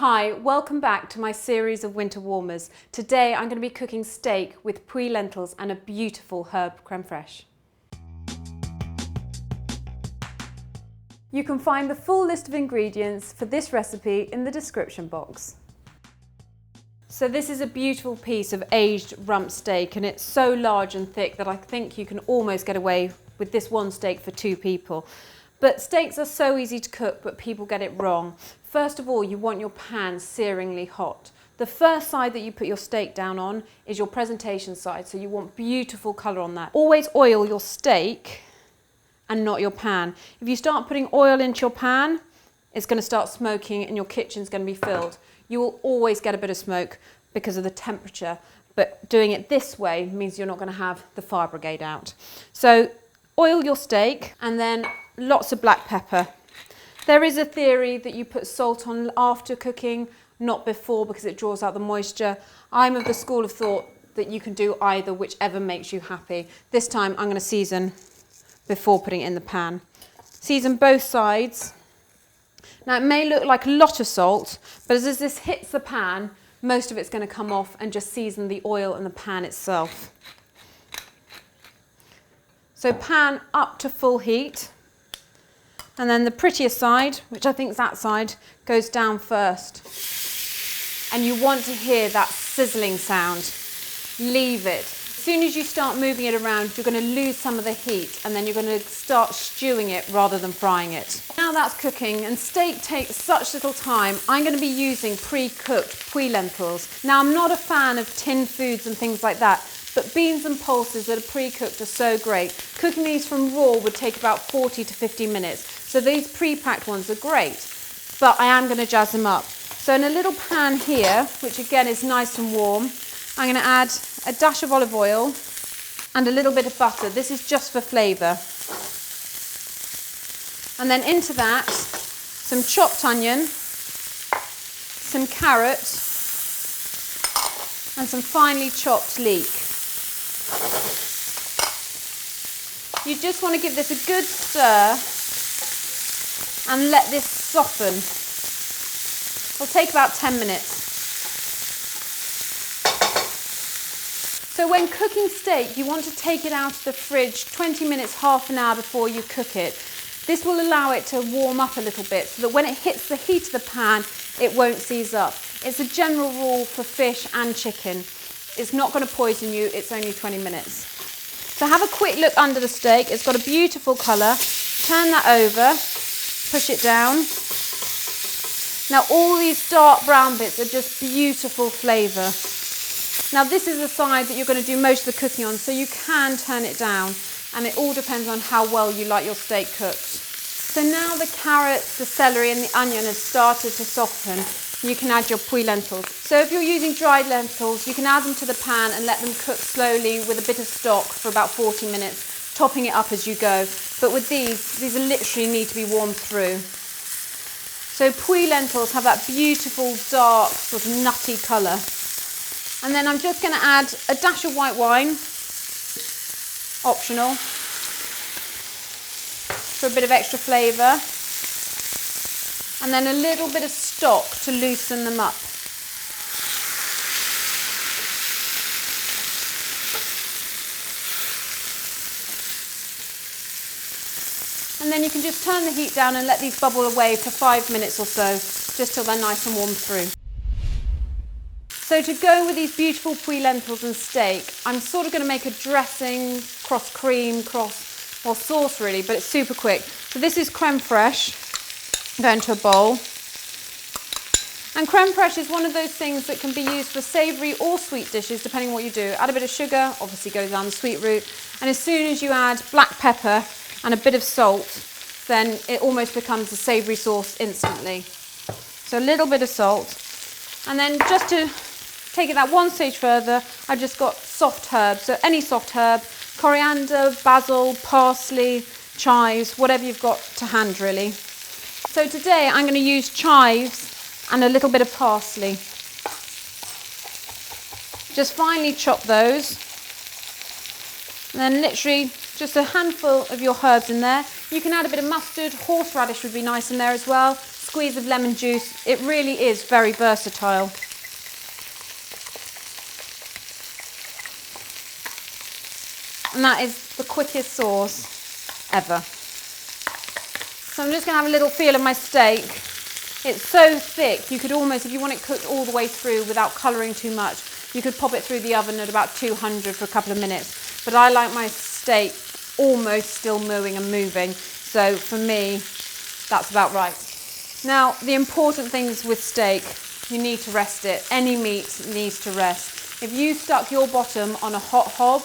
Hi, welcome back to my series of Winter Warmers. Today I'm going to be cooking steak with Puy lentils and a beautiful herb crème fraiche. You can find the full list of ingredients for this recipe in the description box. So this is a beautiful piece of aged rump steak, and it's so large and thick that I think you can almost get away with this one steak for two people. But steaks are so easy to cook, but people get it wrong. First of all, you want your pan searingly hot. The first side that you put your steak down on is your presentation side, so you want beautiful colour on that. Always oil your steak and not your pan. If you start putting oil into your pan, it's going to start smoking and your kitchen's going to be filled. You will always get a bit of smoke because of the temperature, but doing it this way means you're not going to have the fire brigade out. So oil your steak and then lots of black pepper. There is a theory that you put salt on after cooking, not before, because it draws out the moisture. I'm of the school of thought that you can do either, whichever makes you happy. This time I'm going to season before putting it in the pan. Season both sides. Now it may look like a lot of salt, but as this hits the pan, most of it's going to come off and just season the oil and the pan itself. So pan up to full heat. And then the prettier side, which I think is that side, goes down first. And you want to hear that sizzling sound. Leave it. As soon as you start moving it around, you're going to lose some of the heat, and then you're going to start stewing it rather than frying it. Now that's cooking, and steak takes such little time, I'm going to be using pre-cooked Puy lentils. Now I'm not a fan of tinned foods and things like that, but beans and pulses that are pre-cooked are so great. Cooking these from raw would take about 40 to 50 minutes. So these pre-packed ones are great, but I am going to jazz them up. So in a little pan here, which again is nice and warm, I'm going to add a dash of olive oil and a little bit of butter. This is just for flavour. And then into that, some chopped onion, some carrot, and some finely chopped leek. You just want to give this a good stir and let this soften. It'll take about 10 minutes. So when cooking steak, you want to take it out of the fridge 20 minutes, half an hour before you cook it. This will allow it to warm up a little bit so that when it hits the heat of the pan, it won't seize up. It's a general rule for fish and chicken. It's not going to poison you, it's only 20 minutes. So have a quick look under the steak. It's got a beautiful colour. Turn that over, push it down. Now all these dark brown bits are just beautiful flavour. Now this is the side that you're going to do most of the cooking on, so you can turn it down, and it all depends on how well you like your steak cooked. So now the carrots, the celery and the onion have started to soften. You can add your Puy lentils. So if you're using dried lentils, you can add them to the pan and let them cook slowly with a bit of stock for about 40 minutes, topping it up as you go. But with these literally need to be warmed through. So Puy lentils have that beautiful, dark, sort of nutty colour. And then I'm just going to add a dash of white wine, optional, for a bit of extra flavour. And then a little bit of stock to loosen them up. And then you can just turn the heat down and let these bubble away for 5 minutes or so, just till they're nice and warm through. So to go with these beautiful Puy lentils and steak, I'm sort of going to make a dressing, cross cream, sauce really, but it's super quick. So this is crème fraiche. Go into a bowl. And crème fraiche is one of those things that can be used for savoury or sweet dishes, depending on what you do. Add a bit of sugar, obviously go down the sweet route. And as soon as you add black pepper and a bit of salt, then it almost becomes a savoury sauce instantly. So a little bit of salt. And then just to take it that one stage further, I've just got soft herbs. So any soft herb, coriander, basil, parsley, chives, whatever you've got to hand really. So today I'm going to use chives and a little bit of parsley. Just finely chop those. And then literally just a handful of your herbs in there. You can add a bit of mustard, horseradish would be nice in there as well, squeeze of lemon juice. It really is very versatile. And that is the quickest sauce ever. So I'm just going to have a little feel of my steak. It's so thick, you could almost, if you want it cooked all the way through without colouring too much, you could pop it through the oven at about 200 for a couple of minutes. But I like my steak almost still mooing and moving. So for me, that's about right. Now, the important things with steak, you need to rest it. Any meat needs to rest. If you stuck your bottom on a hot hob,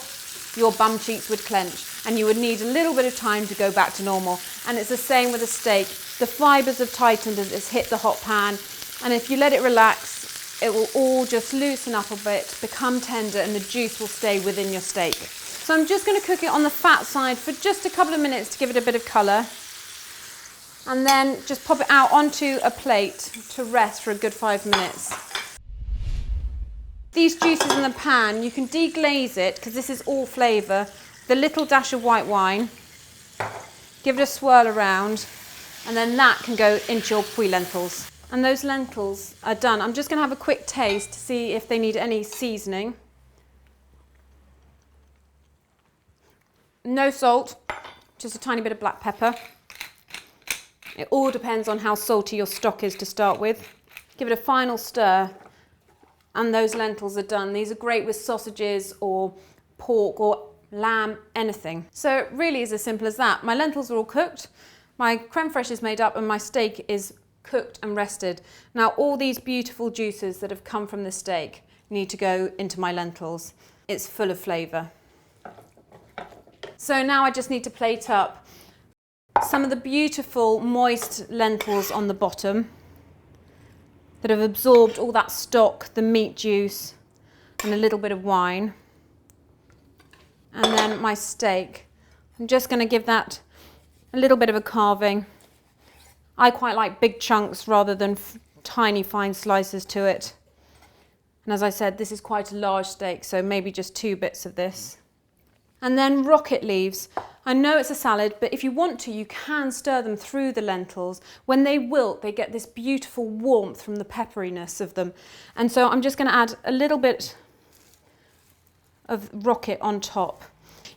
your bum cheeks would clench and you would need a little bit of time to go back to normal. And it's the same with a steak. The fibres have tightened as it's hit the hot pan, and if you let it relax, it will all just loosen up a bit, become tender, and the juice will stay within your steak. So I'm just going to cook it on the fat side for just a couple of minutes to give it a bit of colour, and then just pop it out onto a plate to rest for a good 5 minutes. These juices in the pan, you can deglaze it, because this is all flavour, the little dash of white wine, give it a swirl around, and then that can go into your Puy lentils. And those lentils are done. I'm just going to have a quick taste to see if they need any seasoning. No salt, just a tiny bit of black pepper. It all depends on how salty your stock is to start with. Give it a final stir, and those lentils are done. These are great with sausages or pork or lamb, anything. So it really is as simple as that. My lentils are all cooked. My crème fraiche is made up and my steak is cooked and rested. Now all these beautiful juices that have come from the steak need to go into my lentils. It's full of flavour. So now I just need to plate up some of the beautiful moist lentils on the bottom that have absorbed all that stock, the meat juice and a little bit of wine. And then my steak. I'm just going to give that a little bit of a carving. I quite like big chunks rather than tiny fine slices to it. And as I said, this is quite a large steak, so maybe just 2 bits of this. And then rocket leaves. I know it's a salad, but if you want to, you can stir them through the lentils. When they wilt, they get this beautiful warmth from the pepperiness of them. And so I'm just going to add a little bit of rocket on top.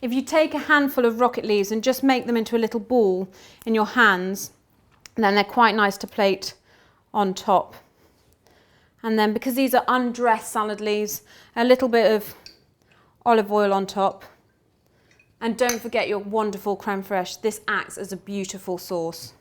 If you take a handful of rocket leaves and just make them into a little ball in your hands, then they're quite nice to plate on top. And then because these are undressed salad leaves, a little bit of olive oil on top. And don't forget your wonderful crème fraiche. This acts as a beautiful sauce.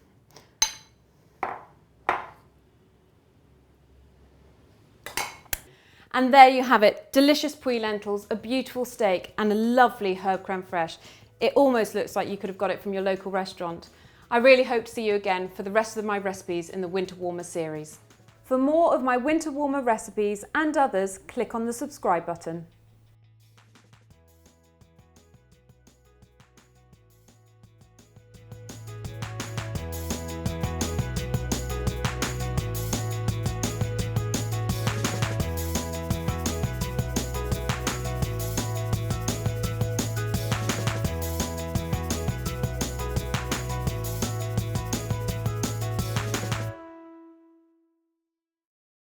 And there you have it, delicious Puy lentils, a beautiful steak and a lovely herb crème fraiche. It almost looks like you could have got it from your local restaurant. I really hope to see you again for the rest of my recipes in the Winter Warmer series. For more of my Winter Warmer recipes and others, click on the subscribe button.